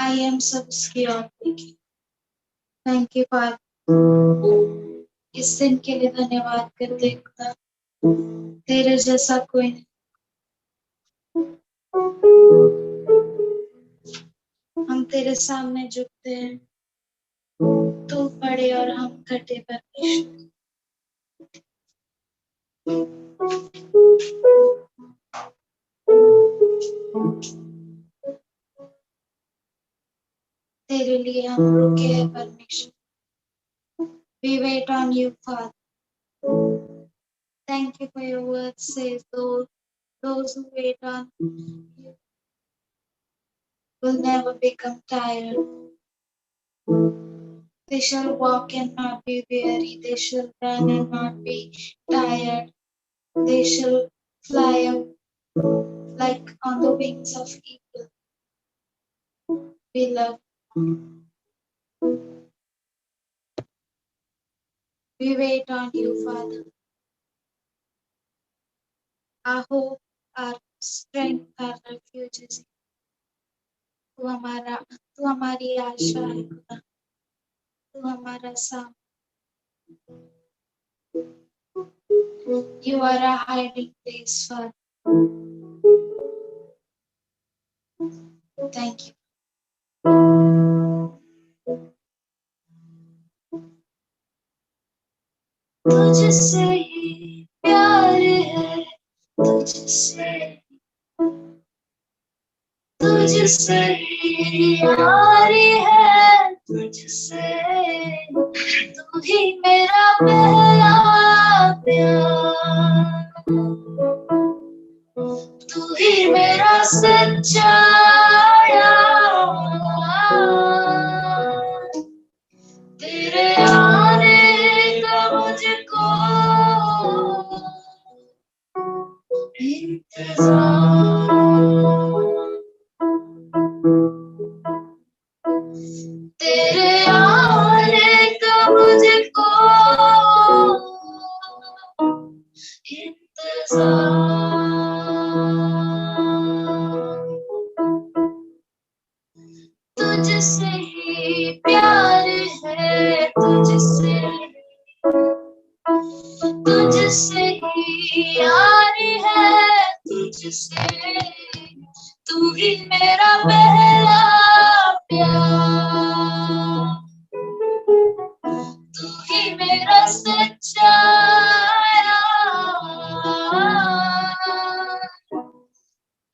I am सब उसकी और देखी। थैंक यू फादर, इस दिन के लिए धन्यवाद करते खुदा, तेरे जैसा कोई नहीं। हम तेरे सामने झुकते हैं, तू बड़े और हम घटे परमेश्वर। तेरे लिए हम रुके हैं परमेश्वर। We wait on you, Father. Thank you for your word says those who wait on you will never become tired. They shall walk and not be weary. They shall run and not be tired. They shall fly up like on the wings of eagle. We love you. We wait on you, Father. Our hope, our strength, our refuge is you. तू हमारी आशा है खुदा, तू हमारा साम। You are a hiding place, Father. Thank you. तुझसे ही प्यार है, तुझसे ही यार है, तुझसे तू ही मेरा पहला प्यार, तू ही मेरा सच्चा यार। तेरे आने का मुझको इंतजार, तेरे आने का मुझको इंतजार। तुझसे ही प्यार है, तुझसे ही यार है, तुझसे तू ही मेरा पहला प्यार, तू ही मेरा सच्चा यार।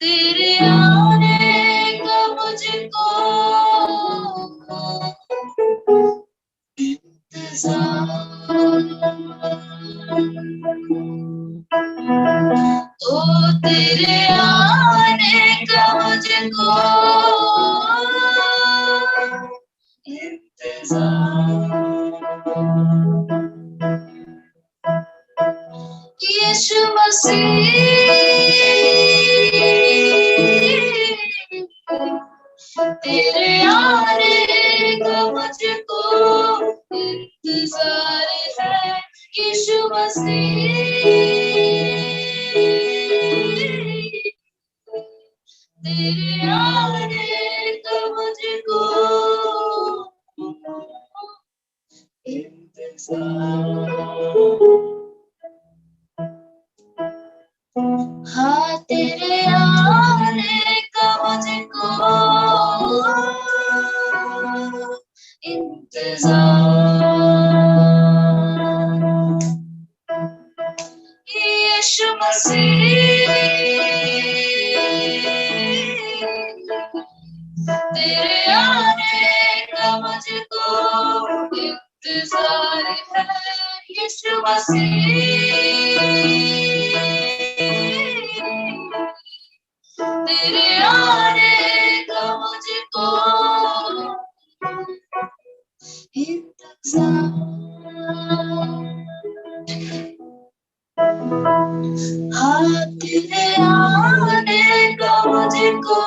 तेरे आने का मुझको इंतजार, ओ तेरे आने का मुझको इंतजार। यीशु मसीह, तेरे आने का मुझको इंतजार है। यीशु मसीह, तेरे आने का मुझको इंतजार। हाँ, तेरे आने का मुझको इंतजार। यीशु मसीह, तेरे आने का मुझको इंतजार है। यीशु मसीह, तेरे आने का मुझको इंतजार। हाँ, तेरे आने का मुझको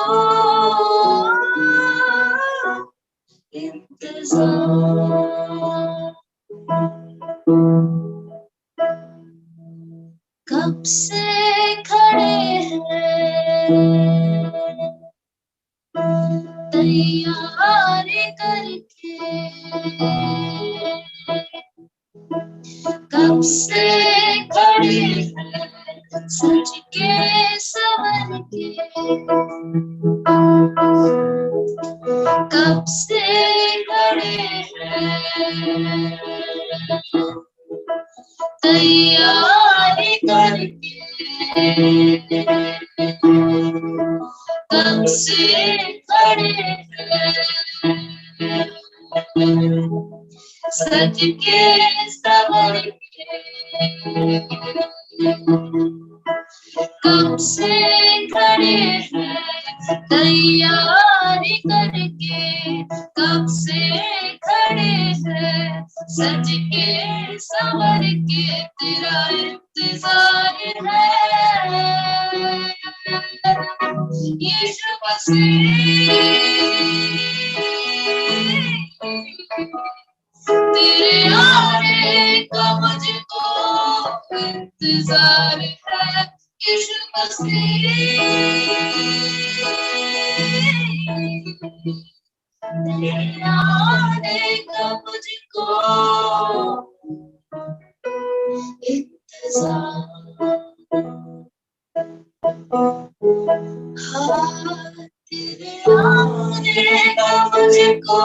इंतजार। कब से खड़े हैं तैयार करके कब से खड़े हैं सज के संवर के, कब से खड़े हैं तैयारी करके, कब से खड़े हैं सज के संवर के, कब से खड़े हैं तैयारी करके, कब से खड़े हैं सज के संवर के, तेरा इंतजार है यीशु मसीह, तेरे आने का मुझको इंतजार है यीशु मसीह, तेरे आने का मुझको इंतजार, हाँ तेरे आने का मुझको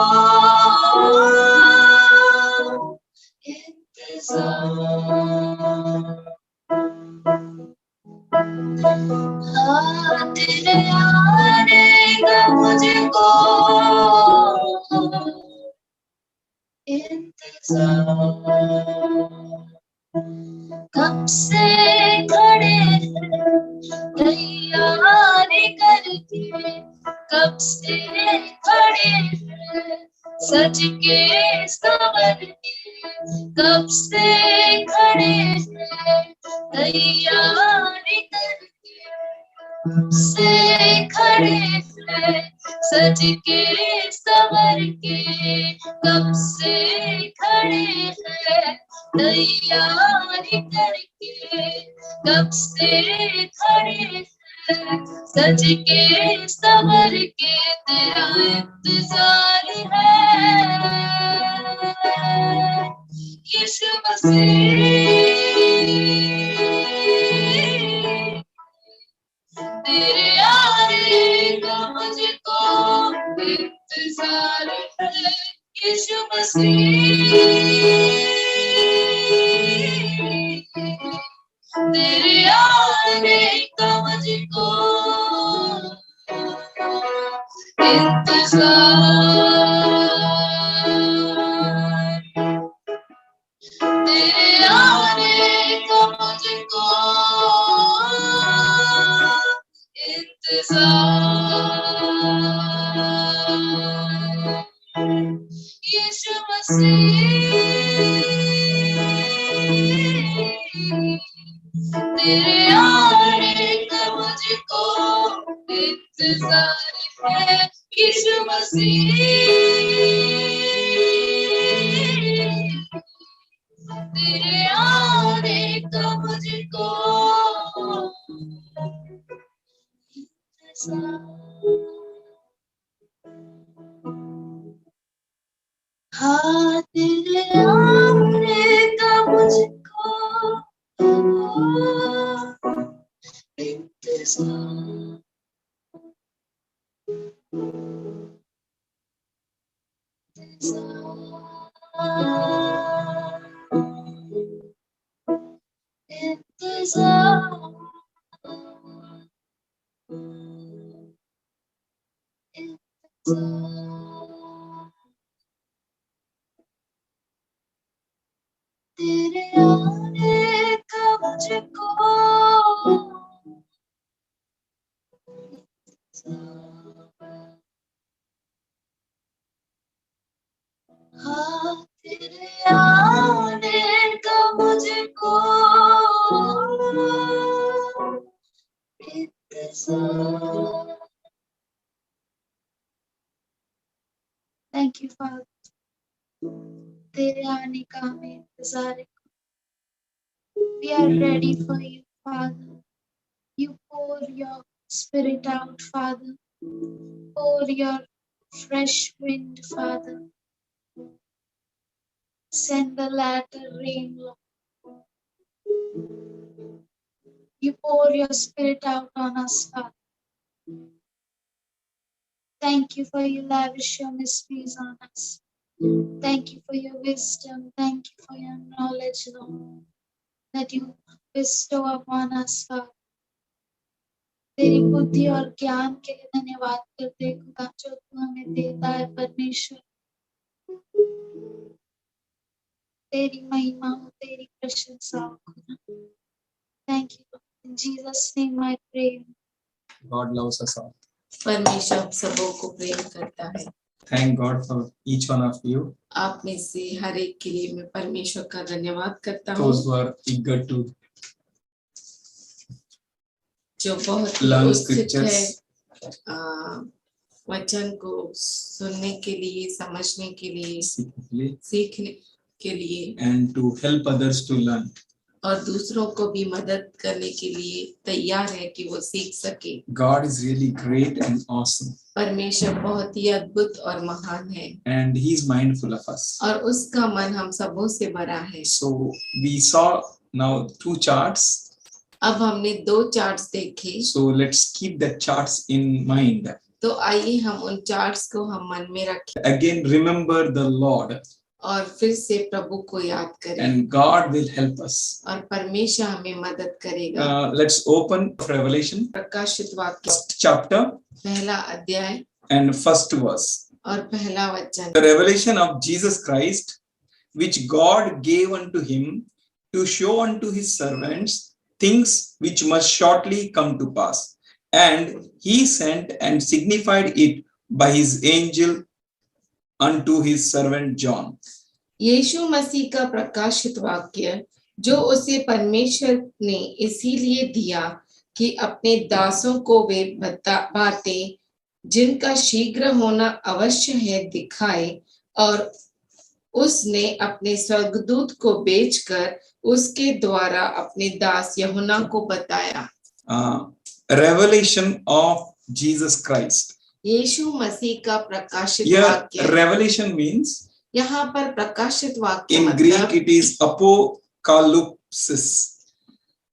इंतजार, हाँ तेरे आने का मुझको इंतजार, कब से खड़े हैं तैयारी करके, कब से खड़े हैं सज के संवर के, कब से खड़े हैं तैयारी करके, कब से खड़े हैं सज के संवर के, कब से खड़े हैं तैयारी करके, कब से खड़े हैं सज के संवर के, तेरा इंतजार है यीशु मसीह, तेरे आने का मुझको इंतजार है यीशु मसीह, तेरे आने का मुझको इंतजार, तेरे आने का मुझको इंतजार, यीशु मसीह, तेरे आने का मुझको इंतजार है यीशु मसीह, तेरे आने का मुझको इंतजार, हाँ तेरे आने का मुझको इंतजार, तेरे आने का मुझको हाँ तेरे आने का मुझको इंतजार। Thank you, Father. तेरे आने का हमें इंतजार है। We are ready for you, Father. You pour your spirit out, Father. Pour your fresh wind, Father. Send the latter rain, Lord. You pour your spirit out on us, Father. Thank you for you lavish your mysteries on us. Thank you for your wisdom. Thank you for your knowledge, Lord, that you bestow upon us, Father. तेरी बुद्धि और ज्ञान के लिए धन्यवाद करते हैं खुदा, जो तू हमें देता है परमेश्वर। तेरी महिमा हो, तेरी प्रशंसा हो खुदा। Thank you. In Jesus' name I pray. God loves us all. परमेश्वर आप सबों को प्रेम करता है। Thank God for each one of you. आप में से हर एक के लिए मैं परमेश्वर का धन्यवाद करता Those हूँ, who are eager to जो बहुत ही learn उत्सुक है scriptures वचन को सुनने के लिए, समझने के लिए, secretly, सीखने के लिए and to help others to learn. और दूसरों को भी मदद करने के लिए तैयार है कि वो सीख सके। God is really great and awesome, परमेश्वर बहुत ही अद्भुत और महान है and He is mindful of us. और उसका मन हम सबों से बड़ा है। So we saw now 2 charts. अब हमने 2 चार्ट्स देखे, So let's keep the charts in mind. तो आइए हम उन चार्ट्स को हम मन में रखें Again, remember the Lord, और फिर से प्रभु को याद करें and God will help us. और परमेश्वर हमें मदद करेगा। Let's open Revelation, प्रकाशित वाक्य first chapter पहला अध्याय and first verse. और पहला वचन। The revelation of Jesus Christ, which God gave unto him to show unto his servants things which must shortly come to pass. And he sent and signified it by his angel unto his servant John. यीशु मसीह का प्रकाशित वाक्य जो उसे परमेश्वर ने इसीलिए दिया कि अपने दासों को वे बातें जिनका शीघ्र होना अवश्य है दिखाए, और उसने अपने स्वर्गदूत को भेजकर उसके द्वारा अपने दास यूहन्ना को बताया। Revelation of Jesus Christ. यीशु मसीह का प्रकाशित Here, वाक्य। revelation means, यहाँ पर प्रकाशित वाक्य in Greek it is apocalypsis.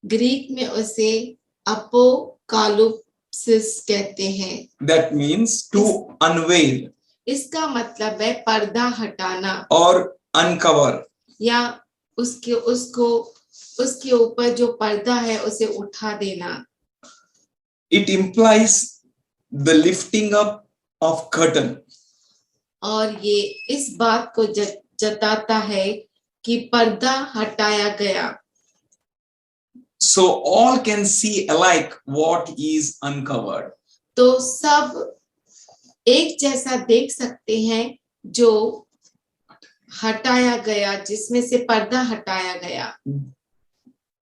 Greek में उसे अपोकालिप्सिस कहते हैं। That means to unveil इसका मतलब है पर्दा हटाना or uncover. या उसके ऊपर जो पर्दा है उसे उठा देना। It implies the lifting up of curtain. और ये इस बात को जताता है कि पर्दा हटाया गया। So all can see alike what is uncovered. तो सब एक जैसा देख सकते हैं जो हटाया गया, जिसमें से पर्दा हटाया गया।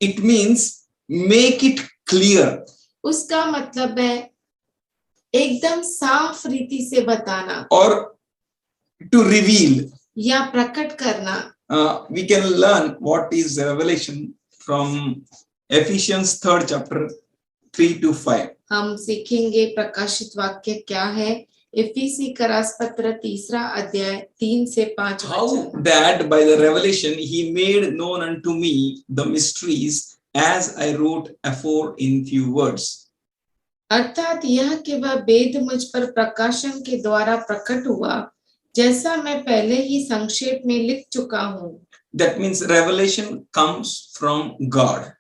It means make it clear. उसका मतलब है एकदम साफ रीति से बताना Or to reveal. या प्रकट करना। We can learn what is revelation from Ephesians 3rd chapter 3 to 5. हम सीखेंगे प्रकाशित वाक्य क्या है। इफिसी का रासपत्र 3रा अध्याय 3 से 5 How वचन। that by the revelation he made known unto me the mysteries as I wrote afore in few words. अर्थात यह कि वह वेद मुझ पर प्रकाशन के द्वारा प्रकट हुआ, जैसा मैं पहले ही संक्षेप में लिख चुका हूँ। That means revelation comes from God.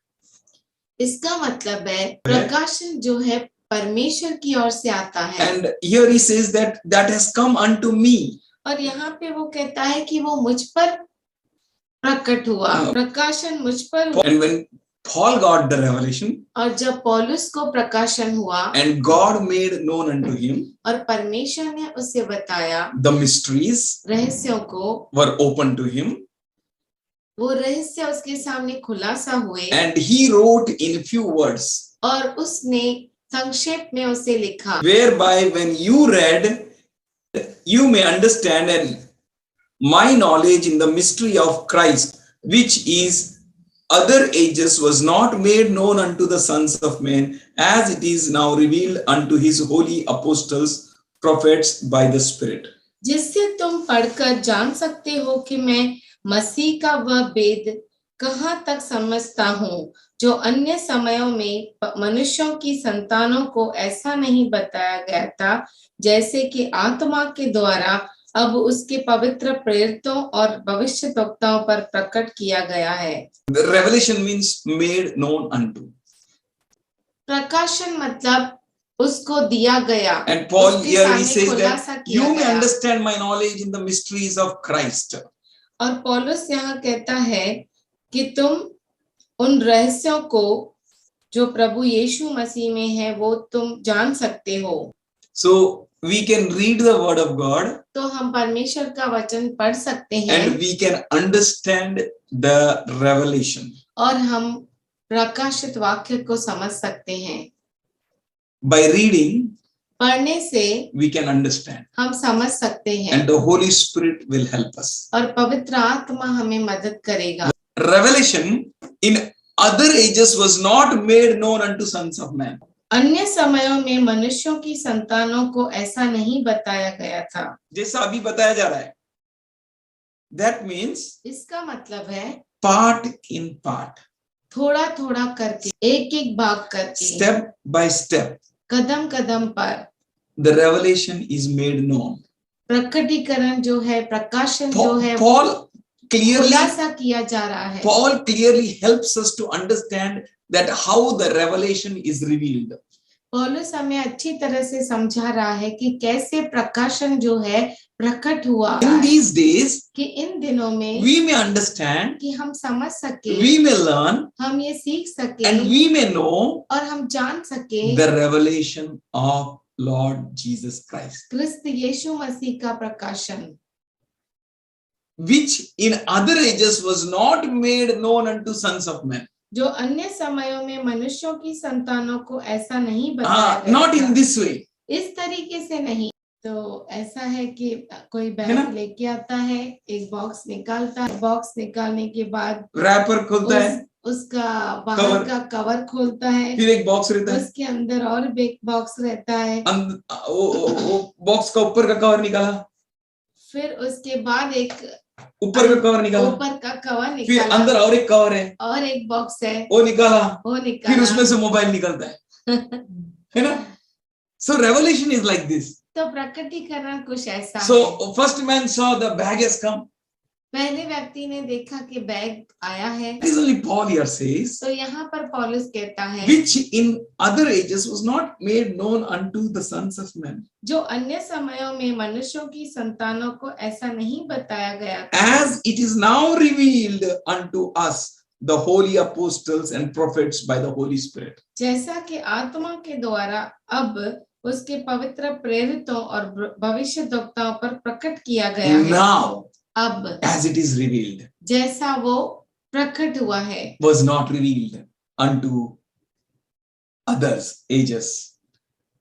इसका मतलब है प्रकाशन जो है परमेश्वर की ओर से आता है। And here he says that has come unto me. और यहाँ पे वो कहता है कि वो मुझ पर प्रकट हुआ, प्रकाशन मुझ पर हुआ। And when Paul got the revelation, और जब पौलुस को प्रकाशन हुआ and God made known unto him, और परमेश्वर ने उसे बताया, the mysteries रहस्यों को were open to him, वो रहस्य उसके सामने खुलासा हुए, and he wrote in few words, और उसने संक्षेप में उसे लिखा, whereby when you read you may understand and my knowledge in the mystery of Christ, which is other ages was not made known unto the sons of men, as it is now revealed unto his holy apostles prophets by the Spirit. जिससे तुम पढ़कर जान सकते हो कि मैं मसीह का वह वेद कहाँ तक समझता हूँ जो अन्य समयों में मनुष्यों की संतानों को ऐसा नहीं बताया गया था, जैसे कि आत्मा के द्वारा अब उसके पवित्र प्रेरितों और भविष्यद्वक्ताओं पर प्रकट किया गया है। The revelation means made known unto. प्रकाशन मतलब उसको दिया गया, And Paul उसके here he सामने says खुलासा that किया you may गया। understand my knowledge in the mysteries of Christ. और पौलुस यहाँ कहता है कि तुम उन रहस्यों को जो प्रभु यीशु मसीह में है वो तुम जान सकते हो। So we can read the word of God तो हम परमेश्वर का वचन पढ़ सकते हैं and we can understand the revelation. और हम प्रकाशित वाक्य को समझ सकते हैं। By reading, पढ़ने से we can understand. हम समझ सकते हैं And the Holy Spirit will help us. और पवित्र आत्मा हमें मदद करेगा। Revelation in other ages was not made known unto sons of man. अन्य समयों में मनुष्यों की संतानों को ऐसा नहीं बताया गया था, जैसा अभी बताया जा रहा है. That means इसका मतलब है part in part, थोड़ा थोड़ा करके, एक एक भाग करके, step by step, कदम कदम पर the revelation is made known. प्रकटीकरण जो है, प्रकाशन जो है, Paul clearly खुलासा किया जा रहा है। Paul clearly helps us to understand that how the revelation is revealed. पौलुस हमें अच्छी तरह से समझा रहा है कि कैसे प्रकाशन जो है प्रकट हुआ In है, these days, कि इन दिनों में we may understand, कि हम समझ सके, we may learn, हम ये सीख सके and we may know और हम जान सके the revelation of Lord Jesus Christ, क्रिस्त यीशु मसीह का प्रकाशन, which in other ages was not made known unto sons of men. जो अन्य समयों में मनुष्यों की संतानों को ऐसा नहीं बताया गया Not था। in this way. इस तरीके से नहीं। तो ऐसा है कि कोई है ना? बैग लेके आता है, एक बॉक्स निकालता है, बॉक्स निकालने के बाद Wrapper खोलता है, उसका बाहर का कवर खोलता है, फिर एक बॉक्स रहता है, उसके अंदर और भी एक बॉक्स रहता है, वो बॉक्स का ऊपर का कवर निकाला, फिर उसके बाद एक ऊपर का कवर निकाला, ऊपर का कवर फिर निकाला, अंदर और एक कवर है, और एक बॉक्स है, वो निकाला, वो फिर निकाला, उसमें से मोबाइल निकलता है ना? So revelation is like this. तो प्रकटीकरण कुछ ऐसा है। So first man saw the bag has come. पहले व्यक्ति ने देखा कि बैग आया है। This is only Paul here says, तो यहाँ पर पौलुस कहता है which in other ages was not made known unto the sons of men, जो अन्य समयों में मनुष्यों की संतानों को ऐसा नहीं बताया गया था, as it is now revealed unto us, the holy apostles and prophets by the Holy Spirit. जैसा कि आत्मा के द्वारा अब उसके पवित्र प्रेरितों और भविष्यद्वक्ताओं पर प्रकट किया गया है। Now, अब as it is revealed, जैसा वो प्रकट हुआ है, was not revealed unto others ages.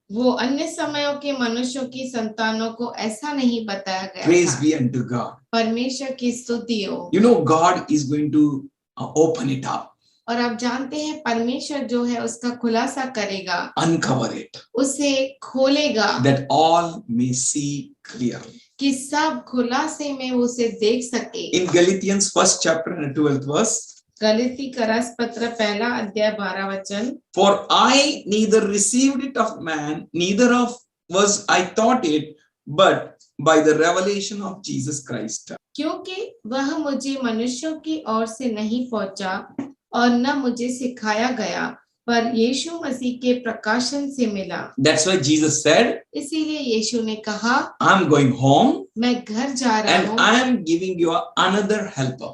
वो अन्य समयों के मनुष्यों की संतानों को ऐसा नहीं बताया गया Praise था। be unto God. परमेश्वर की स्तुति हो। You know, God is going to open it up, और आप जानते हैं परमेश्वर जो है उसका खुलासा करेगा, uncover it, उसे खोलेगा, that all may see clearly. कि सब खुलासे में उसे देख सके। In Galatians 1st chapter and 12th verse, गलती का रस पत्र 1 अध्याय 12 वचन, for I neither received it of man, neither of was I taught it, but by the revelation of Jesus Christ. क्योंकि वह मुझे मनुष्यों की ओर से नहीं पहुंचा और न मुझे सिखाया गया, पर यीशु मसीह के प्रकाशन से मिला। That's why Jesus said, इसीलिए यीशु ने कहा, I'm going home मैं घर जा रहा and हूँ I am giving you another helper.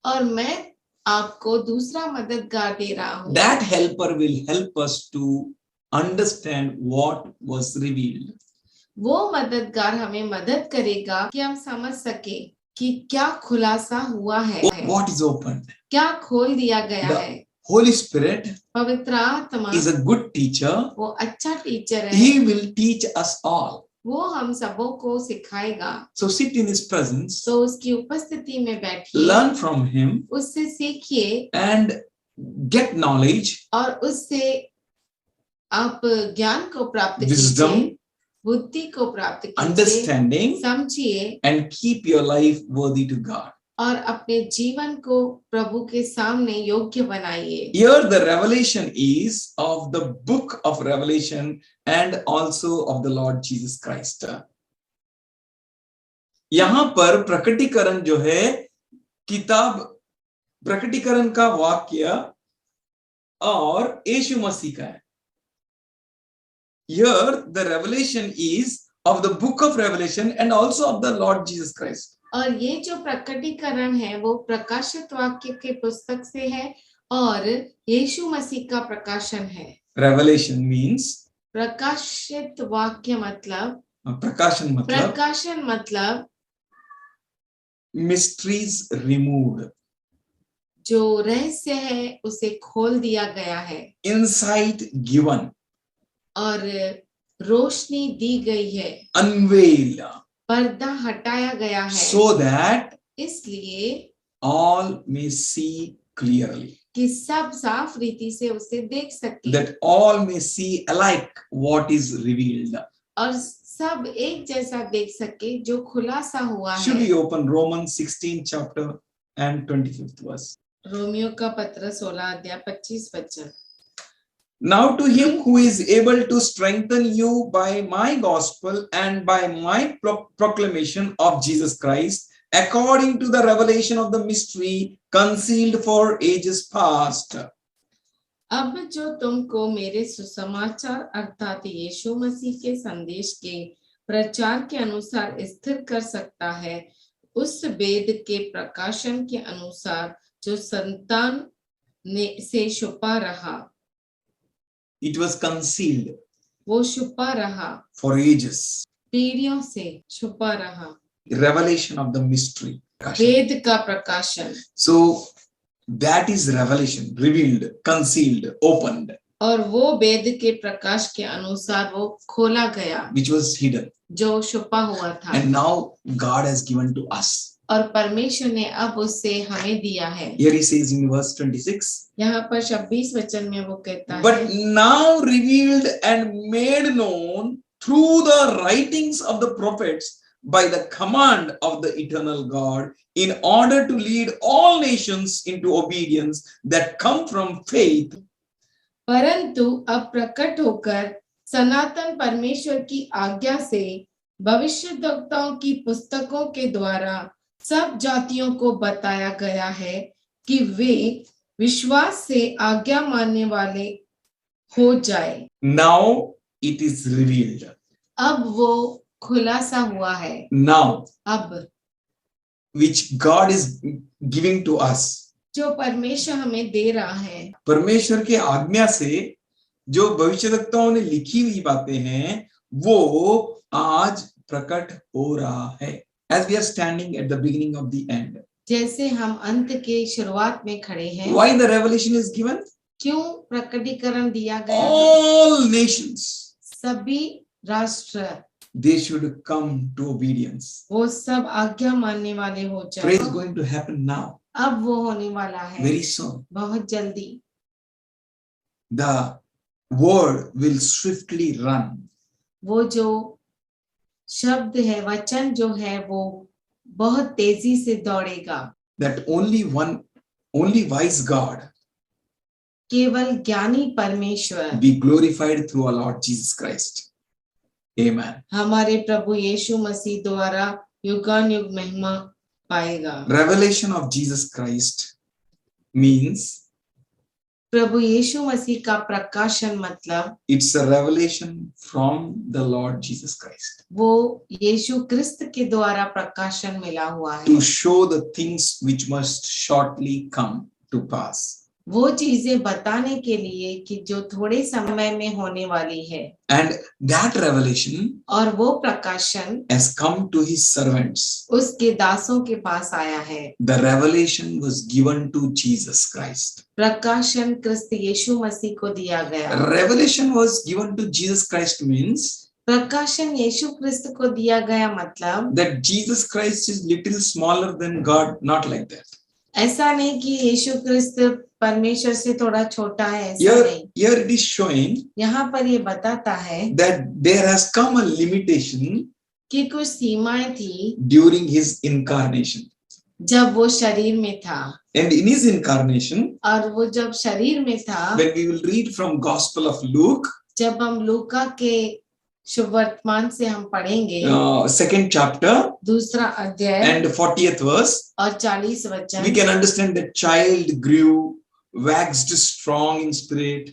और मैं आपको दूसरा मददगार दे रहा हूँ। That helper will help us to understand what was revealed. वो मददगार हमें मदद करेगा कि हम समझ सके कि क्या खुलासा हुआ है, What is opened? क्या खोल दिया गया The है। Holy Spirit पवित्र आत्मा is a good teacher. वो अच्छा टीचर है, He will teach us all. वो हम सबों को सिखाएगा। So sit in his presence, तो उसकी उपस्थिति में बैठिए, learn from him उससे सीखिए and get knowledge, और उससे आप ज्ञान को प्राप्त wisdom, कीजिए, बुद्धि को प्राप्त कीजिए, understanding, समझिए and keep your life worthy to God. और अपने जीवन को प्रभु के सामने योग्य बनाइए। Here the revelation is of the book of Revelation and also of the Lord Jesus Christ. यहाँ पर प्रकटीकरण जो है, किताब प्रकटीकरण का वाक्य और यीशु मसीह का है। Here the revelation is of the book of Revelation and also of the Lord Jesus Christ. और ये जो प्रकटीकरण है वो प्रकाशित वाक्य के पुस्तक से है और यीशु मसीह का प्रकाशन है। Revelation means, प्रकाशित वाक्य मतलब, प्रकाशन मतलब mysteries removed, जो रहस्य है उसे खोल दिया गया है, insight given, और रोशनी दी गई है, unveiled, पर्दा हटाया गया है, so that इसलिए all may see clearly, कि सब साफ रीति से उसे देख सके, that all may see alike what is revealed. और सब एक जैसा देख सके जो खुलासा हुआ Should है। we open Romans 16 chapter and 25th verse? Romeo का पत्र 16 अध्याय 25 वचन। Now to him who is able to strengthen you by my gospel and by my proclamation of Jesus Christ, according to the revelation of the mystery concealed for ages past. अब जो तुमको मेरे सुसमाचार अर्थात यीशु मसीह के संदेश के प्रचार के अनुसार स्थिर कर सकता है, उस वेद के प्रकाशन के अनुसार जो संतान से छुपा रहा। It was concealed वो छुपा रहा, for ages. पीढ़ियों से छुपा रहा। Revelation of the mystery. वेद का प्रकाशन। So that is revelation, revealed, concealed, opened, और वो वेद के प्रकाश के अनुसार वो खोला गया, which was hidden. जो छुपा हुआ था। And now God has given to us. और परमेश्वर ने अब उससे हमें दिया है। Here he says in verse 26. यहाँ पर 26 वचन में वो कहता But है, now revealed and made known through the writings of the prophets by the command of the eternal God, in order to lead all nations into obedience that come from faith. परंतु अब प्रकट होकर सनातन परमेश्वर की आज्ञा से भविष्यद्वक्ताओं की पुस्तकों के द्वारा सब जातियों को बताया गया है कि वे विश्वास से आज्ञा मानने वाले हो जाए। Now it is revealed. अब वो खुलासा हुआ है। Now, अब which God is giving to us. जो परमेश्वर हमें दे रहा है। परमेश्वर के आज्ञा से जो भविष्यद्वक्ताओं ने लिखी हुई बातें हैं वो आज प्रकट हो रहा है। As we are standing at the beginning of the end. जैसे हम अंत के शुरुआत में खड़े हैं। Why the revelation is given? क्यों प्रकटीकरण दिया गया? All nations. सभी राष्ट्र They should come to obedience. वो सब आज्ञा मानने वाले हो जाए। Prayer is going to happen now. अब वो होने वाला है very soon. बहुत जल्दी। The word will swiftly run. वो जो शब्द है, वचन जो है वो बहुत तेजी से दौड़ेगा। That only wise God केवल ज्ञानी परमेश्वर be glorified through our Lord Jesus Christ. Amen. हमारे प्रभु यीशु मसीह द्वारा युगानुयुग महिमा पाएगा। Revelation of Jesus Christ means प्रभु यीशु मसीह का प्रकाशन मतलब it's a revelation from the Lord Jesus Christ. वो यीशु क्रिस्त के द्वारा प्रकाशन मिला हुआ है। To show the things which must shortly come to pass. वो चीजें बताने के लिए कि जो थोड़े समय में होने वाली है। And that revelation और वो प्रकाशन has come to his servants. उसके दासों के पास आया है। The revelation was given to Jesus Christ. प्रकाशन क्रिस्त यीशु मसीह को दिया गया। Revelation was given to Jesus Christ means प्रकाशन यीशु क्रिस्त को दिया गया मतलब that Jesus Christ is little smaller than God, not like that. ऐसा नहीं कि यीशु क्रिस्त परमेश्वर से थोड़ा छोटा है, ऐसा Here, नहीं। here it is showing यहाँ पर ये बताता है that there has come a limitation कि कुछ सीमाएं थी during his incarnation. जब वो शरीर में था, And in his incarnation, और वो जब शरीर में था, when we will read from Gospel of Luke, जब हम लूका के शुभ वर्तमान से हम पढ़ेंगे 2nd chapter दूसरा अध्याय and 40th verse, और 40 we वचन, can understand that child grew, waxed strong in spirit,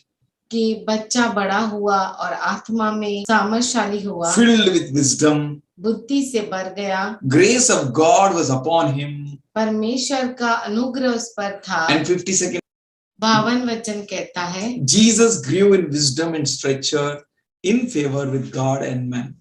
कि बच्चा बड़ा हुआ और आत्मा में सामर्थशाली हुआ, filled with wisdom. बुद्धि से भर गया, Grace of God was upon him. परमेश्वर का अनुग्रह उस पर था। And 52nd, 52 वचन कहता है, Jesus grew in wisdom and stature, in favor with God and man.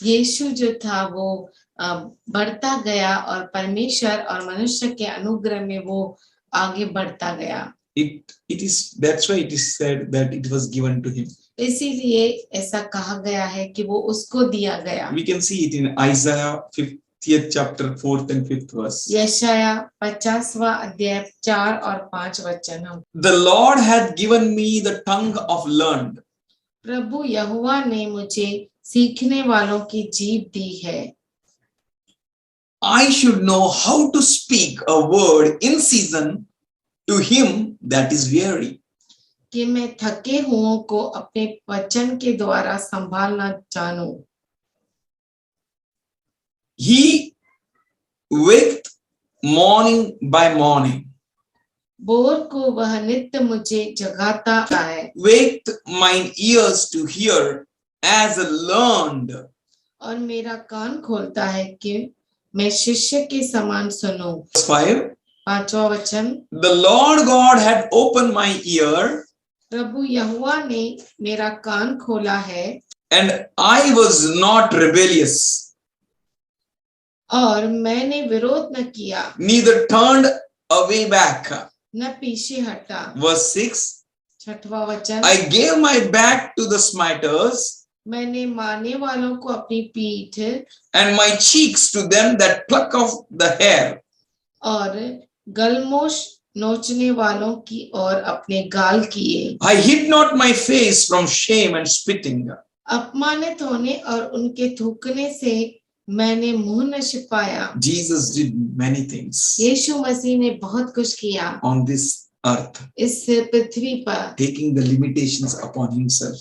यीशु जो था वो बढ़ता गया और परमेश्वर और मनुष्य के अनुग्रह में वो आगे बढ़ता गया। That's why it is said that it was given to him. इसीलिए ऐसा कहा गया है कि वो उसको दिया गया। We can see it in Isaiah 50th chapter 4th and 5th verse. यशाया 50वां अध्याय 4 और 5 वचन हम, The Lord hath given me the tongue of learned. प्रभु यहोवा ने मुझे सीखने वालों की जीभ दी है। I should know how to speak a word in season to him that is weary. कि मैं थके हुओं को अपने वचन के द्वारा संभालना जानूं। He waketh morning by morning, भोर को वह नित्य मुझे जगाता है, waketh mine ears to hear as a learned. और मेरा कान खोलता है कि मैं शिष्य के समान सुनूं। Verse 5. 5वां वचन, The Lord God had opened my ear, प्रभु यहोवा ने मेरा कान खोला है and I was not rebellious, और मैंने विरोध न किया, neither turned away back. न पीछे हटा। Verse 6. 6वां वचन, I gave my back to the smiters, मैंने मारने वालों को अपनी पीठ and my cheeks to them that pluck off the hair. और गलमोश नोचने वालों की और अपने गाल किए। I hid not my face from shame and spitting. अपमानित होने और उनके थूकने से मैंने मुंह न छिपाया। Jesus did many things यीशु मसीह ने बहुत कुछ किया on this earth, इस पृथ्वी पर, taking the limitations upon himself.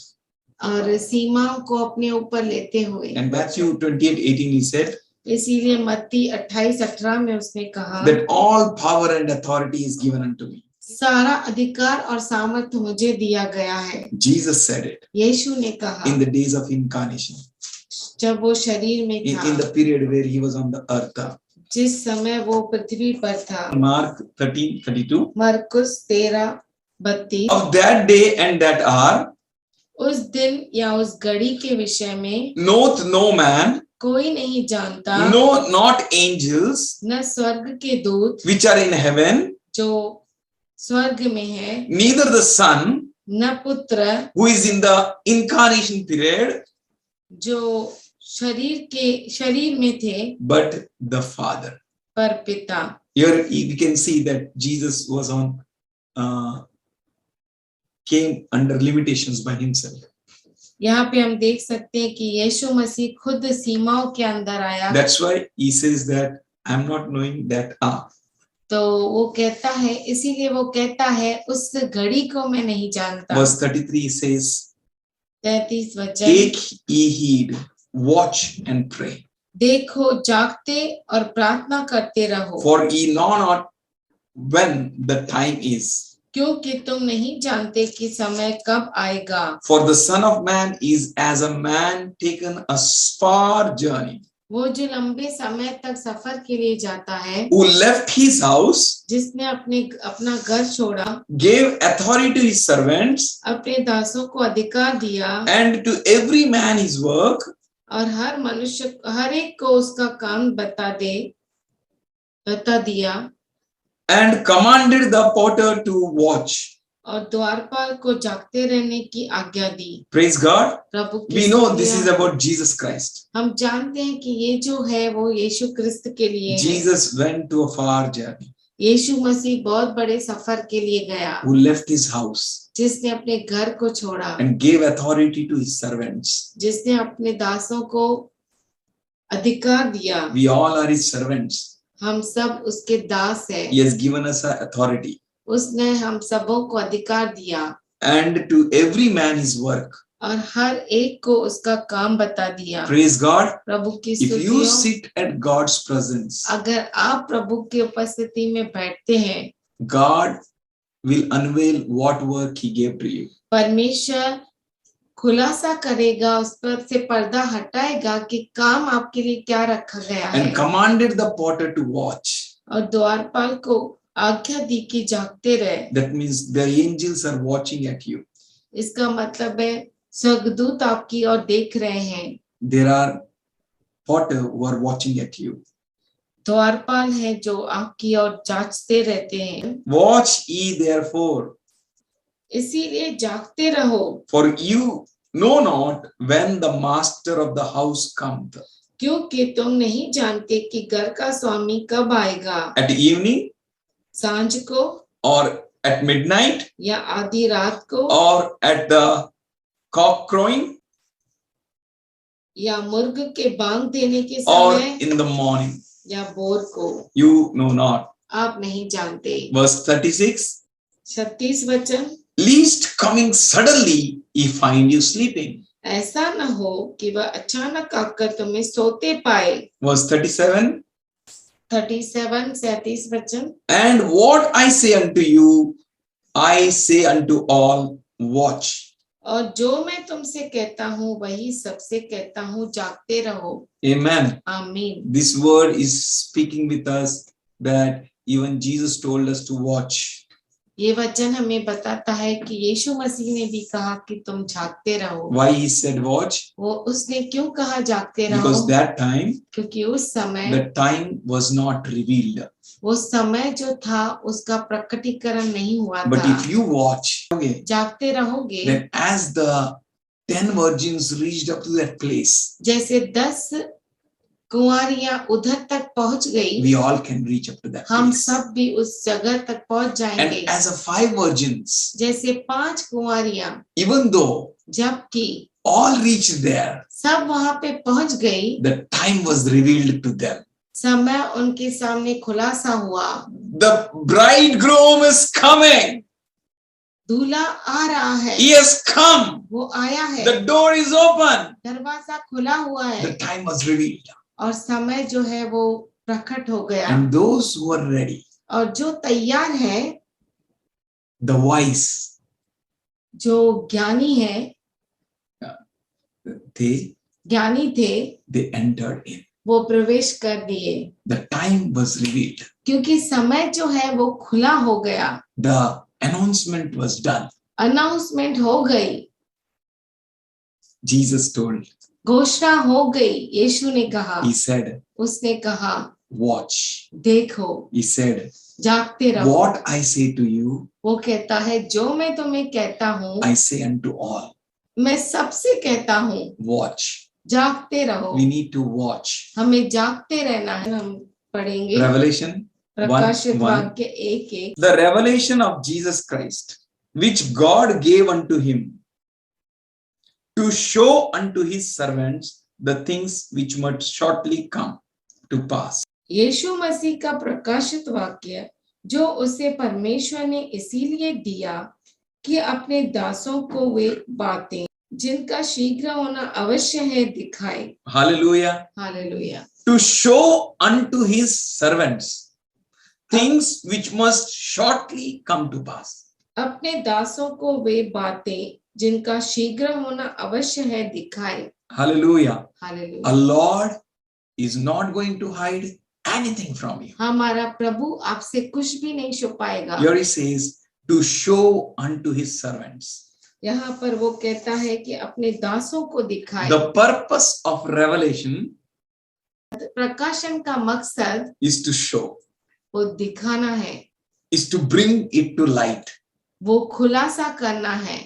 और सीमाओं को अपने ऊपर लेते हुए। And Matthew 28:18 he said इसीलिए मत्ती 28:18 में उसने कहा, that all power and authority is given unto me. सारा अधिकार और सामर्थ्य मुझे दिया गया है। Jesus said it यीशु ने कहा in the days of incarnation, जब वो शरीर में in था, the period where he was on the earth. जिस समय वो पृथ्वी पर था। Mark 13:32. मरकुस 13:32, Of that day and that hour उस दिन या उस घड़ी के विषय में knoweth no man, कोई नहीं जानता, no, not angels न स्वर्ग के दूत which are in heaven, जो स्वर्ग में है, neither the Son न पुत्र who is in the incarnation period, जो शरीर में थे, but the Father. पर पिता। Here we can see that Jesus was came under limitations by himself. यहाँ पे हम देख सकते हैं कि यीशु मसीह खुद सीमाओं के अंदर आया। That's why he says that I am not knowing that hour. तो वो कहता है, इसीलिए वो कहता है उस घड़ी को मैं नहीं जानता। Verse 33 says, 33 वचन, take ye heed, watch and pray, देखो जागते और प्रार्थना करते रहो, for ye know not when the time is. क्योंकि तुम नहीं जानते कि समय कब आएगा। For the Son of Man is as a man taken a far journey, वो जो लंबे समय तक सफर के लिए जाता है, who left his house, जिसने अपना घर छोड़ा, gave authority to his servants, अपने दासों को अधिकार दिया, and to every man his work, और हर एक को उसका काम बता दिया, and commanded the porter to watch. और द्वारपाल को जागते रहने की आज्ञा दी। Praise God. प्रभु की We know this स्तुतियां। is about Jesus Christ. हम जानते हैं कि ये जो है वो यीशु क्रिस्त के लिए है। Jesus went to a far journey. यीशु मसीह बहुत बड़े सफर के लिए गया, who left his house जिसने अपने घर को छोड़ा, and gave authority to his servants. जिसने अपने दासों को अधिकार दिया। We all are his servants. हम सब उसके दास हैं। He has given us authority. उसने हम सबों को अधिकार दिया And to every man his work. और हर एक को उसका काम बता दिया। Praise God. प्रभु की If स्तुति you हो। sit at God's presence, अगर आप प्रभु की उपस्थिति में बैठते हैं, God will unveil what work he gave to you. परमेश्वर खुलासा करेगा, उस पर से पर्दा हटाएगा कि काम आपके लिए क्या रखा गया है। And commanded the potter to watch. और द्वारपाल को आज्ञा दी कि जागते रहे। That means the angels are watching at you. इसका मतलब है स्वर्गदूत आपकी ओर देख रहे हैं। There are potter who are watching at you. द्वारपाल है जो आपकी ओर जांचते रहते हैं। Watch ye therefore, इसीलिए जागते रहो, for you know not when the master of the house cometh. क्योंकि तुम नहीं जानते कि घर का स्वामी कब आएगा, At evening सांझ को or at midnight या आधी रात को or at the cock crowing या मुर्ग के बांग देने के or समय in the morning. या भोर को, You know not. आप नहीं जानते। Verse 36. 36 वचन, Least coming suddenly he find you sleeping. ऐसा न हो कि वह अचानक आकर तुम्हें सोते पाए। Verse 37. 37 वचन, And what I say unto you, I say unto all, watch. और जो मैं तुमसे कहता हूँ वही सबसे कहता हूँ, जागते रहो। Amen. आमीन। This word is speaking with us that even Jesus told us to watch. ये वचन हमें बताता है कि यीशु मसीह ने भी कहा कि तुम जागते रहो। Why he said watch? वो उसने क्यों कहा जागते रहो? Because that time, क्योंकि उस समय the time was not revealed. वो समय जो था उसका प्रकटीकरण नहीं हुआ But था। if you watch, okay, जागते रहोगे, then as the 10 virgins reached up to that place, जैसे 10 कुंवारियां उधर तक पहुंच गई, we all can reach up to that हम place. सब भी उस जगह तक पहुंच जाएंगे। And as a 5 virgins, जैसे 5 कुंवारियां, even though जबकि all reached there, सब वहां पे पहुंच गई, the time was revealed to them. समय उनके सामने खुलासा हुआ, The bridegroom is coming. दूल्हा आ रहा है, He has come. वो आया है, The door is open. दरवाजा खुला हुआ The है time was revealed. और समय जो है वो प्रकट हो गया। And those who are ready, और जो तैयार है, the wise, जो ज्ञानी है, ज्ञानी थे, they entered in. वो प्रवेश कर दिए, The time was revealed. क्योंकि समय जो है वो खुला हो गया, The announcement was done. Announcement हो गई, Jesus told, घोषणा हो गई। यीशु ने कहा, he said, उसने कहा, watch. देखो, He said, जागते रहो। what I say to you, वो कहता है जो मैं तुम्हें कहता हूँ I say unto all, मैं सबसे कहता हूँ, watch. जागते रहो। We need to watch. हमें जागते रहना है। हम पढ़ेंगे Revelation प्रकाशित 1:1. वाक्य 1:1। The revelation of Jesus Christ, which God gave unto him to show unto his servants the things which must shortly come to pass. यीशु मसीह का प्रकाशित वाक्य जो उसे परमेश्वर ने इसीलिए दिया कि अपने दासों को वे बातें जिनका शीघ्र होना अवश्य है दिखाए। Hallelujah. Hallelujah. To show unto his servants things which must shortly come to pass. अपने दासों को वे बातें जिनका शीघ्र होना अवश्य है दिखाए। Hallelujah. Hallelujah. Our Lord is not going to hide anything from you. हमारा प्रभु आपसे कुछ भी नहीं छुपाएगा। Here he says, to show unto his servants. यहाँ पर वो कहता है कि अपने दासों को दिखाए। The purpose of revelation प्रकाशन का मकसद is to show, वो दिखाना है, is to bring it to light, वो खुलासा करना है,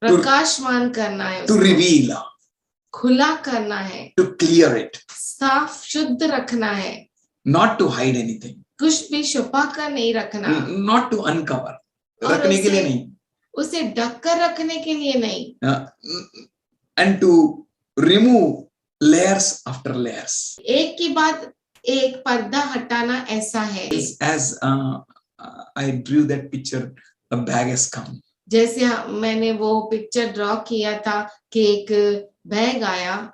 प्रकाशमान करना है, to उसको reveal, खुला करना है, to clear it, साफ शुद्ध रखना है, not to hide anything. कुछ भी छुपा कर नहीं रखना, not to uncover, और रखने के लिए उसे- नहीं, उसे ढक कर रखने के लिए नहीं, and to remove layers after layers. एक की बाद एक पर्दा हटाना ऐसा है। As I drew that picture, a bag has come. जैसे मैंने वो पिक्चर ड्रॉ किया था कि एक बैग आया,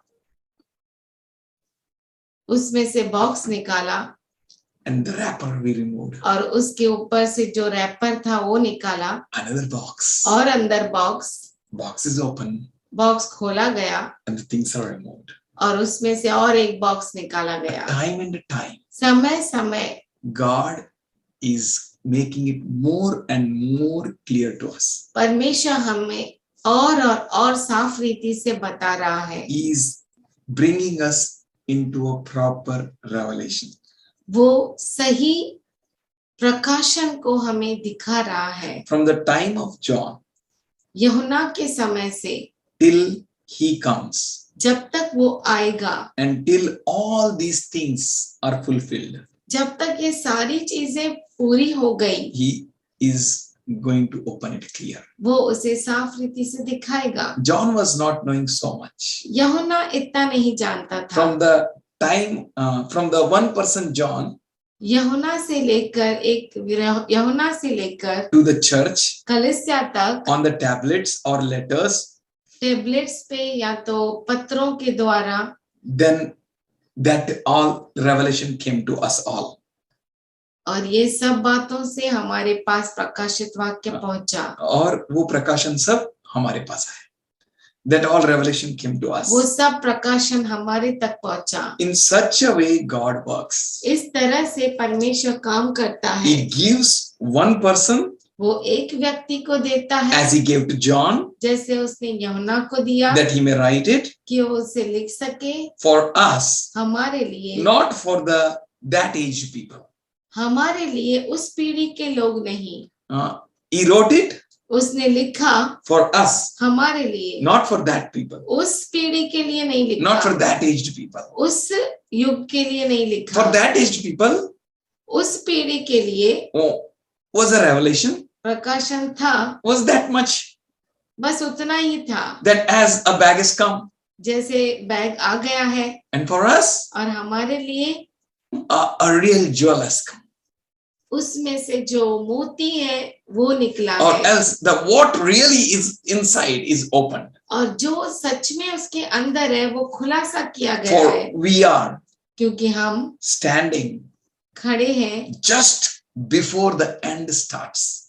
उसमें से बॉक्स निकाला And the wrapper we removed. और उसके ऊपर से जो रैपर था वो निकाला, Another box. और अंदर box, Box is open box खोला गया and the things are removed. और उसमें से और एक बॉक्स निकाला गया। Time and time, समय समय God is making it more and more clear to us. परमेश्वर हमें और साफ रीति से बता रहा है। He is bringing us into a proper revelation. वो सही प्रकाशन को हमें दिखा रहा है। From the time of John यूहन्ना के समय से till he comes जब तक वो आएगा, and till all these things are fulfilled, जब तक ये सारी चीजें पूरी हो गई, he is going to open it clear. वो उसे साफ रीति से दिखाएगा। John was not knowing so much. यूहन्ना इतना नहीं जानता था। From the time, from the one person John यूहन्ना से लेकर to the church कलीसिया तक, on the tablets or letters, tablets पे या तो पत्रों के द्वारा, then that all revelation came to us all. और ये सब बातों से हमारे पास प्रकाशित वाक्य पहुंचा। और वो प्रकाशन सब हमारे पास है. That all revelation came to us. वो सब प्रकाशन हमारे तक पहुंचा। In such a way God works. इस तरह से परमेश्वर काम करता है। He gives one person वो एक व्यक्ति को देता है, as he gave to John, जैसे उसने यूहन्ना को दिया that he may write it कि वो उसे लिख सके for us, हमारे लिए, not for that age people. हमारे लिए उस पीढ़ी के लोग नहीं। He wrote it उसने लिखा for us, हमारे लिए, not for that people, उस पीढ़ी के लिए नहीं लिखा, not for that aged people. उस युग के लिए नहीं लिखा, For that aged people उस पीढ़ी के लिए was a revelation, प्रकाशन था, was that much, बस उतना ही था। that as a bag has come, जैसे बैग आ गया है, and for us और हमारे लिए a real jewel has come, उसमें से जो मोती है वो निकला or है, else what really is inside is opened. और जो सच में उसके अंदर है वो खुलासा किया गया For है, we are क्योंकि हम standing खड़े हैं just before the end starts.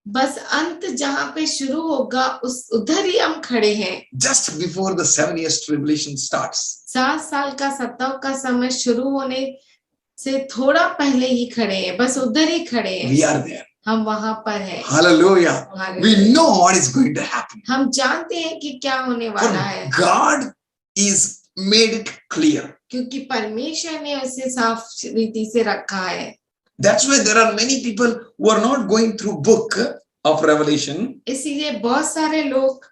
बस अंत जहाँ पे शुरू होगा उधर ही हम खड़े हैं। Just before the 7 years tribulation starts. 7 साल का सताव का समय शुरू होने से थोड़ा पहले ही खड़े हैं, बस उधर ही खड़े हैं। We are there. हम वहां पर हैं। Hallelujah. We know what is going to happen. हम जानते हैं कि क्या होने वाला है, For God is made it clear. क्योंकि परमेश्वर ने उसे साफ रीति से रखा है। That's why there are many people who are not going through book of Revelation. इसीलिए बहुत सारे लोग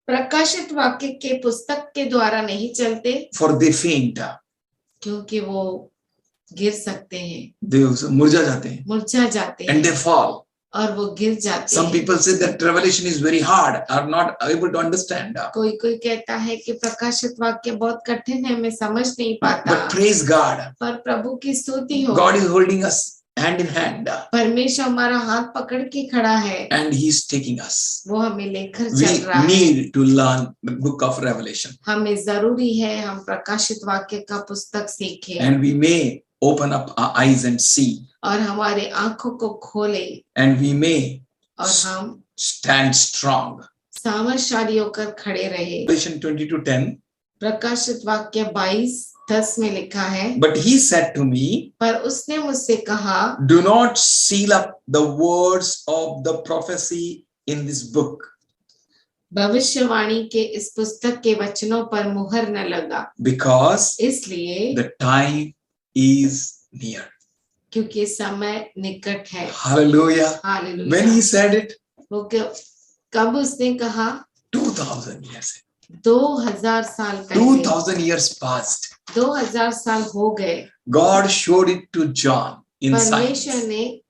प्रकाशित वाक्य के पुस्तक के द्वारा नहीं चलते, For they faint. क्योंकि वो गिर सकते हैं, They मुरझा जाते हैं. मुरझा जाते And हैं they fall. और वो गिर जाते Some हैं। people say that revelation is very hard, are not able to understand. कोई कोई कहता है कि प्रकाशित वाक्य बहुत कठिन है, मैं समझ नहीं पाता। But praise God. पर प्रभु की स्तुति हो, God is holding us hand in hand. परमेश्वर हमारा हाथ पकड़ के खड़ा है, And he is taking us. वो हमें लेकर चल We रहा है। need to learn the book of Revelation. हमें जरूरी है हम प्रकाशित वाक्य का पुस्तक सीखें And we may open up our eyes and see. और हमारे आंखों को खोले And we may और हम stand strong. सामर्थशाली होकर खड़े रहे। Revelation 22:10. प्रकाशित वाक्य 22:10 में लिखा है, But he said to me, पर उसने मुझसे कहा, do not seal up the words of the prophecy in this book, भविष्यवाणी के इस पुस्तक के वचनों पर मुहर न लगा, because इसलिए the time is near. क्योंकि समय निकट है। Hallelujah. Hallelujah. When he said it, वो कब उसने कहा? 2000 years. 2000 साल पहले। 2000 years passed. 2000 साल हो गए। God showed it to John. in परमेश्वर signs. ने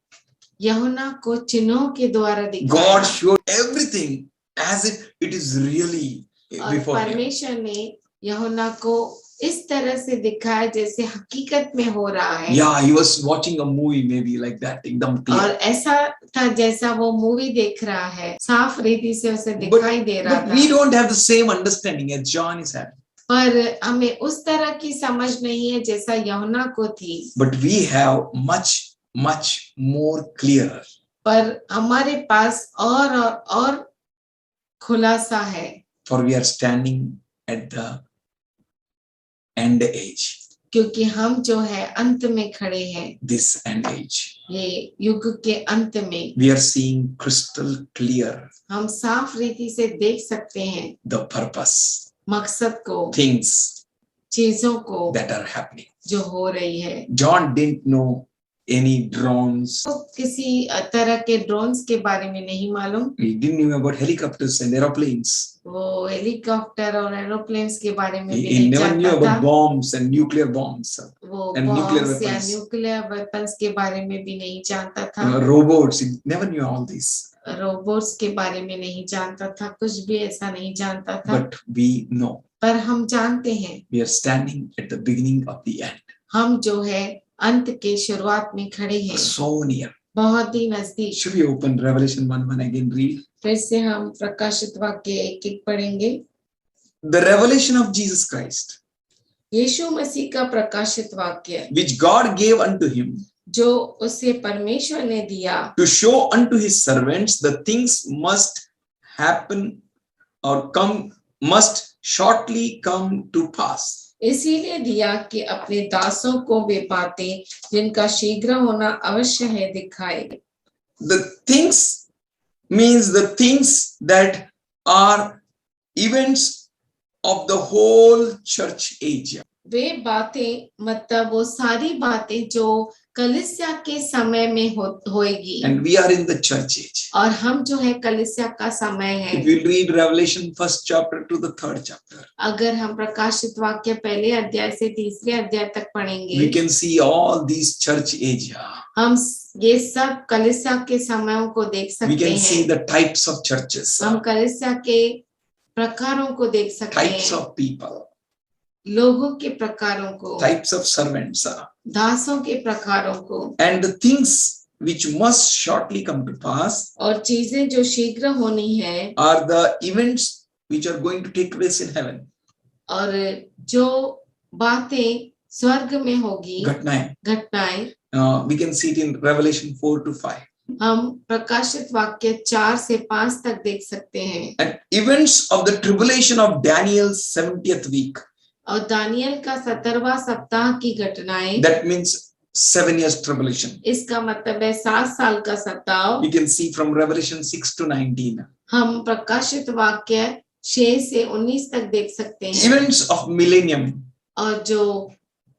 यूहन्ना को चिन्हों के द्वारा God दिखाया showed everything as if it is really और before him. परमेश्वर ने यूहन्ना को इस तरह से दिखाया जैसे हकीकत में हो रहा है Yeah, he was watching a movie maybe like that, एकदम और clear. ऐसा था जैसा वो मूवी देख रहा है साफ रीति से उसे दिखाई दे रहा But we था don't have the same understanding as John is having. पर हमें उस तरह की समझ नहीं है जैसा यूहन्ना को थी But we have much more clearer. पर हमारे पास और खुलासा है For we are standing at the end age. क्योंकि हम जो है अंत में खड़े हैं This end age. ये युग के अंत में We are seeing crystal clear हम साफ रीति से देख सकते हैं the purpose, मकसद को things चीजों को that are happening. जो हो रही है John didn't know any drones. तो किसी तरह के ड्रोन्स के बारे में नहीं मालूम He didn't know about helicopters and aeroplanes. वो हेलीकॉप्टर और एरोप्लेन्स के बारे में भी He नहीं never knew जानता था about bombs and nuclear bombs, वो and nuclear बॉम्ब्स या weapons. न्यूक्लियर वेपन्स के बारे में भी नहीं जानता था robots. He never knew all this. Robots के बारे में नहीं जानता था कुछ भी ऐसा नहीं जानता था But we know पर हम जानते हैं we are standing at the beginning of the end. हम जो है अंत के शुरुआत में खड़े हैं So near. बहुत ही नजदीक Should we open Revelation 1:1 again? Read. फिर से हम प्रकाशित वाक्य एक एक पढ़ेंगे The revelation of Jesus Christ, यीशु मसीह का प्रकाशित वाक्य which God gave unto him जो उसे परमेश्वर ने दिया to show unto his servants the things must happen or must shortly come to pass. इसीलिए दिया कि अपने दासों को वे बातें जिनका शीघ्र होना अवश्य है दिखाए The things means the things that are events of the whole church age. वे बातें मतलब वो सारी बातें जो कलीसिया के समय में होएगी And we are in the church age. और हम जो है कलीसिया का समय है If you read Revelation 1st chapter to the 3rd chapter, अगर हम प्रकाशित वाक्य पहले अध्याय से तीसरे अध्याय तक पढ़ेंगे we can see all these church age. हम ये सब कलीसिया के समयों को देख We सकते can see हैं the types of churches, हम कलीसिया के प्रकारों को देख सकते types हैं of people, लोगों के प्रकारों को types of servants, दासों के प्रकारों को and the things which must shortly come to pass और चीजें जो शीघ्र होनी है are the events which are going to take place in heaven. और जो बातें स्वर्ग में होगी घटनाएं We can see it in Revelation 4 to 5. हम प्रकाशित वाक्य 4 से 5 तक देख सकते हैं And events of the tribulation of Daniel's 70th week. और दानियल का 17वां सप्ताह की घटनाएं That means 7 years tribulation. इसका मतलब है 7 साल का सताव We can see from Revelation 6 to 19. हम प्रकाशित वाक्य 6 से 19 तक देख सकते हैं Events of millennium. और जो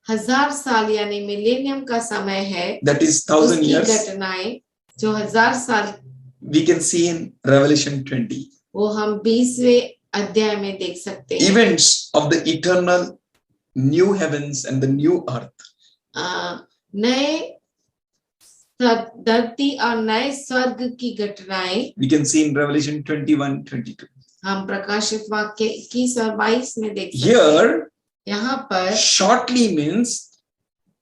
1000 साल यानी मिलेनियम का समय है That is 1000 उसकी years. घटनाएं जो 1000 साल We can see in Revelation 20. वो हम 20वें अध्याय में देख सकते हैं Events of the eternal new heavens and the new earth. नए धरती और नए स्वर्ग की घटनाएं We can see in Revelation 21-22. हम प्रकाशित वाक्य 21 और 22 में देख सकते हैं Here, यहाँ पर shortly means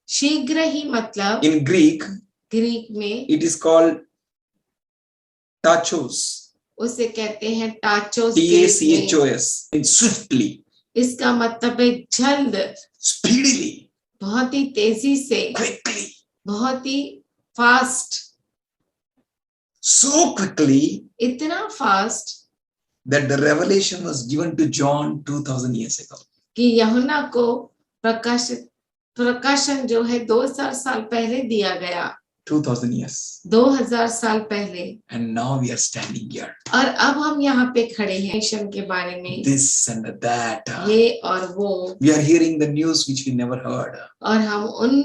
शीघ्र ही मतलब in Greek, ग्रीक में it is called tachos. उसे कहते हैं टाचोस ग्रीक में। T-A-C-H-O-S. In swiftly, इसका मतलब है जल्द speedily, बहुत ही तेजी से quickly, बहुत ही फास्ट so quickly इतना fast that the revelation was given to John 2000 years ago. कि यूहन्ना को प्रकाशन जो है 2000 साल पहले दिया गया 2000 years. 2000 साल पहले And now we are standing here. और अब हम यहाँ पे खड़े हैं मिशन के बारे में This and that. ये और वो We are hearing the news which we never heard. और हम उन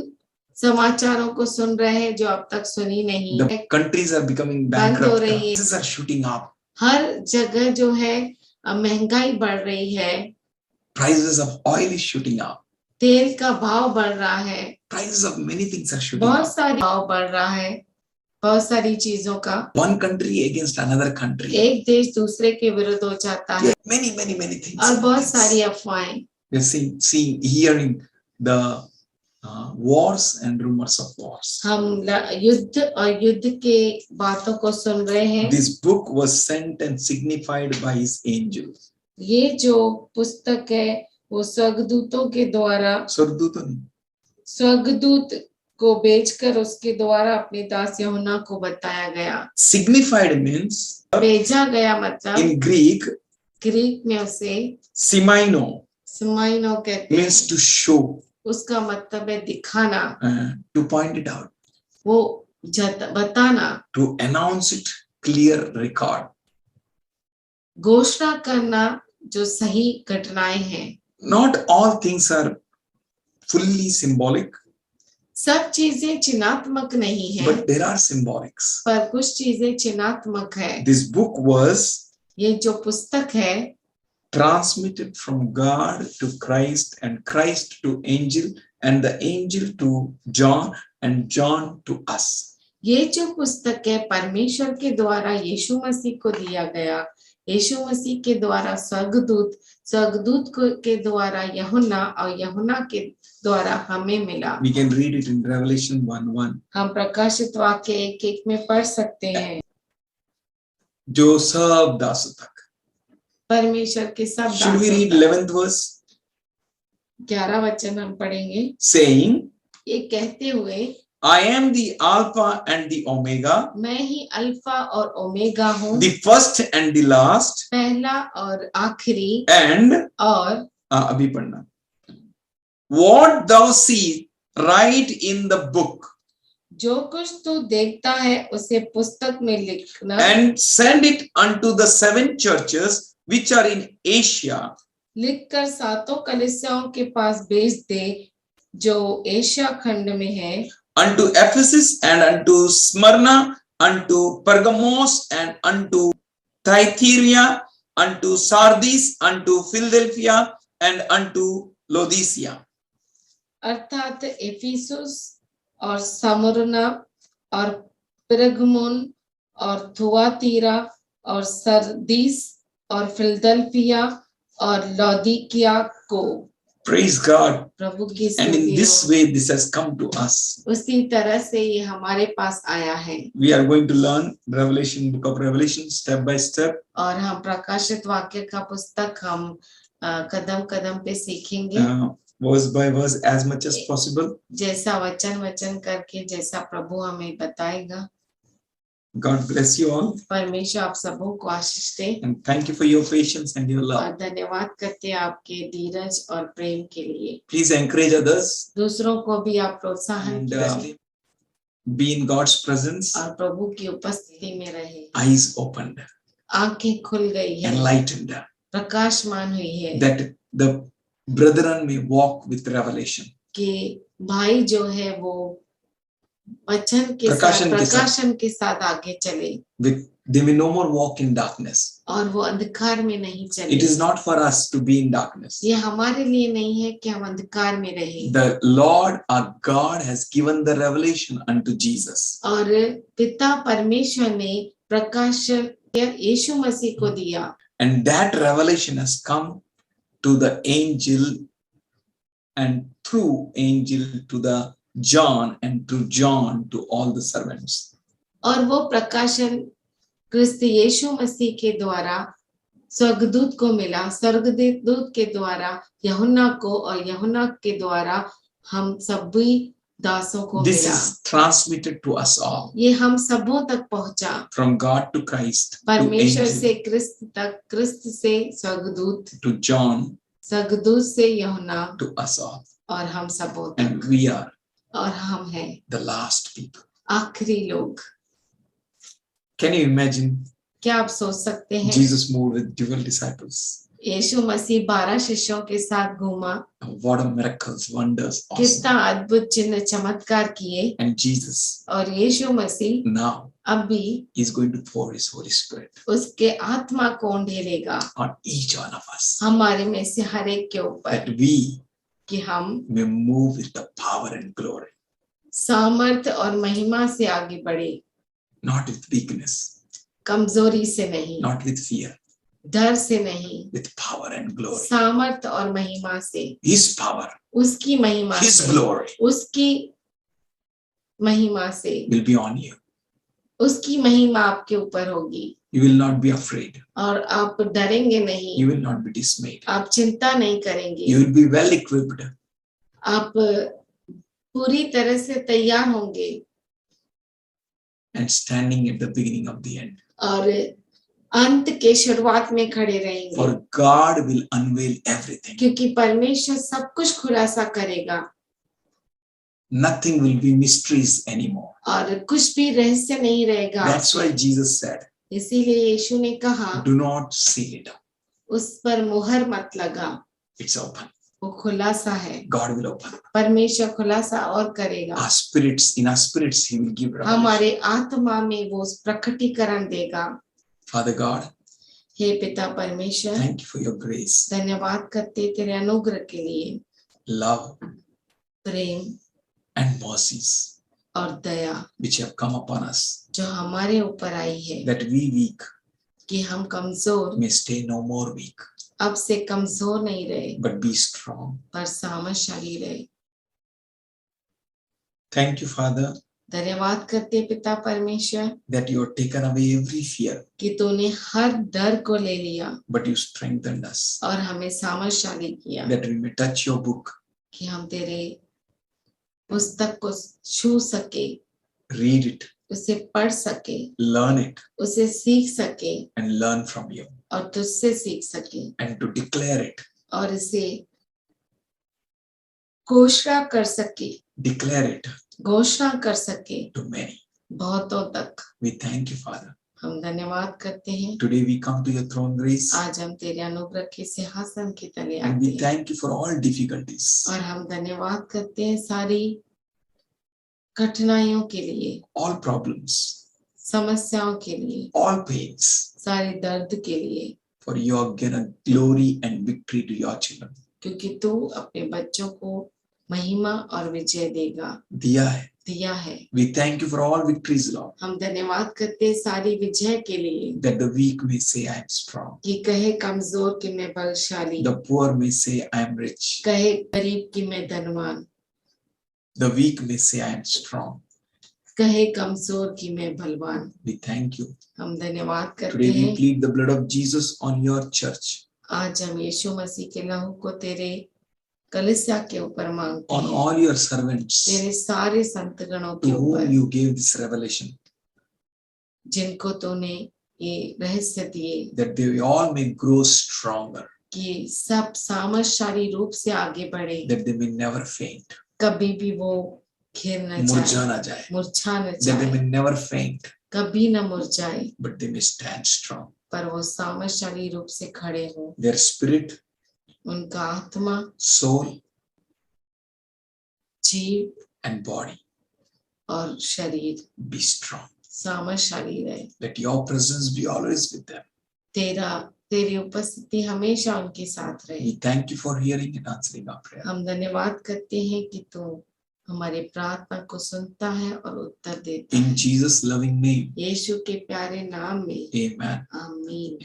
समाचारों को सुन रहे हैं जो अब तक सुनी नहीं है The countries are becoming बंद हो bankrupt. रही है Prices are shooting up. हर जगह जो है महंगाई बढ़ रही है Prices of oil is shooting up. तेल का भाव बढ़ रहा है, Prices of many things are shooting बहुत up. सारी भाव बढ़ रहा है, बहुत सारी चीजों का। One country against another country. एक देश दूसरे के विरुद्ध हो जाता है Many things. और बहुत सारी अफवाहें। We are hearing the wars and rumors of wars. हम युद्ध और युद्ध के बातों को सुन रहे हैं। This book was sent and signified by his angel. ये जो पुस्तक है वो स्वर्गदूतों के द्वारा, स्वर्गदूतों नहीं, स्वर्गदूत को भेजकर उसके द्वारा अपने दास यूहन्ना को बताया गया। Signified means भेजा गया मतलब in Greek, ग्रीक में उसे simaino समाइनो कहते means हैं। to show, उसका मतलब है दिखाना, to point it out, वो बताना, to announce it, clear record. घोषणा करना जो सही घटनाएं हैं। Not all things are fully symbolic, सब चीजें चिन्हात्मक नहीं है, but there are symbolics. पर कुछ चीजें चिन्हात्मक है। This book was ये जो पुस्तक है transmitted from God to Christ and Christ to angel and the angel to John and John to us. ये जो पुस्तक है परमेश्वर के द्वारा यीशु मसीह को दिया गया, यीशु मसीह के द्वारा स्वर्गदूत, स्वर्गदूत के द्वारा यूहन्ना और यूहन्ना के द्वारा हमें मिला। We can read it in Revelation 1:1. हम प्रकाशित वाक्य 1:1 में पढ़ सकते हैं। जो सब दासों तक। परमेश्वर के सब Should we read दासों 11th verse? 11 वचन हम पढ़ेंगे। Saying, ये कहते हुए, I am the Alpha and the Omega, मैं ही अल्फा और ओमेगा हूँ, the first and the last, पहला और आखिरी, and और अभी पढ़ना. What thou see, write in the book जो कुछ तू देखता है उसे पुस्तक में लिखना, and send it unto the 7 churches which are in Asia, लिखकर 7 कलीसियाओं के पास भेज दे जो एशिया खंड में है, unto Ephesus and unto Smyrna, unto Pergamos and unto Thyatira, unto Sardis, unto Philadelphia and unto Laodicea. अर्थात एफिसुस और समरना और पेरगमुन और थुआतीरा और सरदीस और फिलदेल्फिया और लौदीकिया को। Praise God. प्रभु की And in स्तुति this हो। way this has come to us. उसी तरह से ये हमारे पास आया है। We are going to learn Revelation, book of Revelation, step by step. और हम प्रकाशित वाक्य का पुस्तक हम कदम कदम पे सीखेंगे, Verse by verse as much as possible. जैसा वचन वचन करके जैसा प्रभु हमें बताएगा। God bless you all. परमेश्वर आप सबों को आशीष दे And thank you for your patience and your love. और धन्यवाद करते हैं आपके धीरज और प्रेम के लिए। Please encourage others दूसरों को भी आप प्रोत्साहन and कीजिए be in God's presence. और प्रभु की उपस्थिति में रहे। Eyes opened, आंखें खुल गई है, enlightened, प्रकाशमान हुई है that the brethren may walk with revelation. कि भाई जो है वो वचन के प्रकाशन के साथ आगे चले, They may no more walk in darkness. और वो अंधकार में नहीं चले। It is not for us to be in darkness. ये हमारे लिए नहीं है कि हम अंधकार में रहें। The Lord our God has given the revelation unto Jesus. और पिता परमेश्वर ने प्रकाशन यीशु मसीह को दिया, And that revelation has come to the angel and through angel to the John and to John to all the servants. और वो प्रकाशन क्रिस्त यीशु मसीह के द्वारा स्वर्गदूत को मिला, स्वर्गदूत के द्वारा यूहन्ना को और यूहन्ना के द्वारा हम सभी दासों को This मिला। is transmitted to us all. ये हम सबों तक पहुंचा, From God to Christ, to परमेश्वर से angel, क्रिस्त तक, क्रिस्त से स्वर्गदूत, to John, स्वर्गदूत से यूहन्ना to us all. और हम सबों And तक, we are और हम हैं the last people. आखिरी लोग। Can you imagine? क्या आप सोच सकते हैं Jesus moved with 12 disciples. यीशु मसीह 12 शिष्यों के साथ घूमा, What a miracles, wonders, कितना awesome. अद्भुत चिन्ह चमत्कार किए, And Jesus और यीशु मसीह now अब भी is going to pour his Holy Spirit उसके आत्मा को ढेलेगा on each one of us. हमारे में से हर एक के ऊपर, That we कि हम may move with the power and glory, सामर्थ और महिमा से आगे बढ़े, not with weakness, कमजोरी से नहीं, not with fear, डर से नहीं, with power and glory. सामर्थ और महिमा से, His power, उसकी महिमा His से, glory उसकी महिमा से, will be on you. उसकी महिमा आपके ऊपर होगी You will not be afraid. और आप डरेंगे नहीं, You will not be dismayed. आप चिंता नहीं करेंगे, You will be well equipped आप पूरी तरह से तैयार होंगे and standing at the beginning of the end. और अंत के शुरुआत में खड़े रहेंगे, For God will unveil everything. क्योंकि परमेश्वर सब कुछ खुलासा करेगा Nothing will be mysteries anymore. और कुछ भी रहस्य नहीं रहेगा। That's why Jesus said, इसीलिए यीशु ने कहा do not seal it up. उस पर मुहर मत लगा, It's open. वो खुलासा है, God will open. परमेश्वर खुलासा और करेगा, Our spirits, in our spirits, He will give revelation. हमारे आत्मा में वो प्रकटीकरण देगा। Father God, हे पिता परमेश्वर, thank you for your grace, धन्यवाद करते तेरे अनुग्रह के लिए, love, प्रेम and mercies और दया which have come upon us, जो हमारे ऊपर आई है, that we weak कि हम कमजोर may stay no more weak, अब से कमजोर नहीं रहे but be strong. पर सामर्थशाली रहे। Thank you, Father, धन्यवाद करते पिता परमेश्वर that you have taken away every fear, कि तूने हर डर को ले लिया but you strengthened us, और हमें सामर्थशाली किया that we may touch your book, कि हम तेरे पुस्तक को छू सके, read it, उसे पढ़ सके, learn it, उसे सीख सके and learn from you, और तुझसे सीख सके and to declare it, और इसे घोषणा कर सके, declare it घोषणा कर सके to many. बहुतों तक। We thank you, Father. हम धन्यवाद करते हैं। Today we come to your throne grace, आज हम तेरे अनुग्रह के सिंहासन की तले and आते we हैं thank you for all difficulties, और हम धन्यवाद करते हैं सारी कठिनाइयों के लिए, all problems, समस्याओं के लिए, all pains, सारे दर्द के लिए, for you have given glory and victory to your children. क्योंकि तू अपने बच्चों को महिमा और विजय दिया है. दिया है। We thank you for all victories, Lord, हम धन्यवाद करते हैं सारी विजय के लिए, that the weak may say I am strong, कि कहे कमजोर कि मैं बलशाली, the poor may say I am rich, कहे गरीब कि मैं धनवान, the weak may say I am strong. कहे कमजोर कि मैं बलवान। We thank you. हम धन्यवाद करते Today we हैं। plead the blood of Jesus on your church, आज हम यीशु मसीह के लहू को तेरे कलीसिया के ऊपर मांगते on हैं, all your servants तेरे सारे संतगणों to के whom ऊपर you gave this revelation, जिनको तूने ये रहस्य दिए, that they all may grow stronger, कि सब सामर्थशाली रूप से आगे बढ़े, that they may never faint, कभी भी वो घिर न मुरझा जाए, ना जाए, मुरझा न that they may जाए, never faint, कभी न मुरझाए, but they may stand strong. पर वो सामर्थशाली रूप से खड़े हो। Their spirit, उनका आत्मा, soul, जीव and body और शरीर be strong. सामर्थशाली रहे। Let your presence be always with them. तेरी उपस्थिति हमेशा उनके साथ रहे। We thank you for hearing and answering our prayer. हम धन्यवाद करते हैं कि तू हमारे प्रार्थना को सुनता है और उत्तर देता In है। Jesus' loving name, यीशु के प्यारे नाम में amen. आमीन।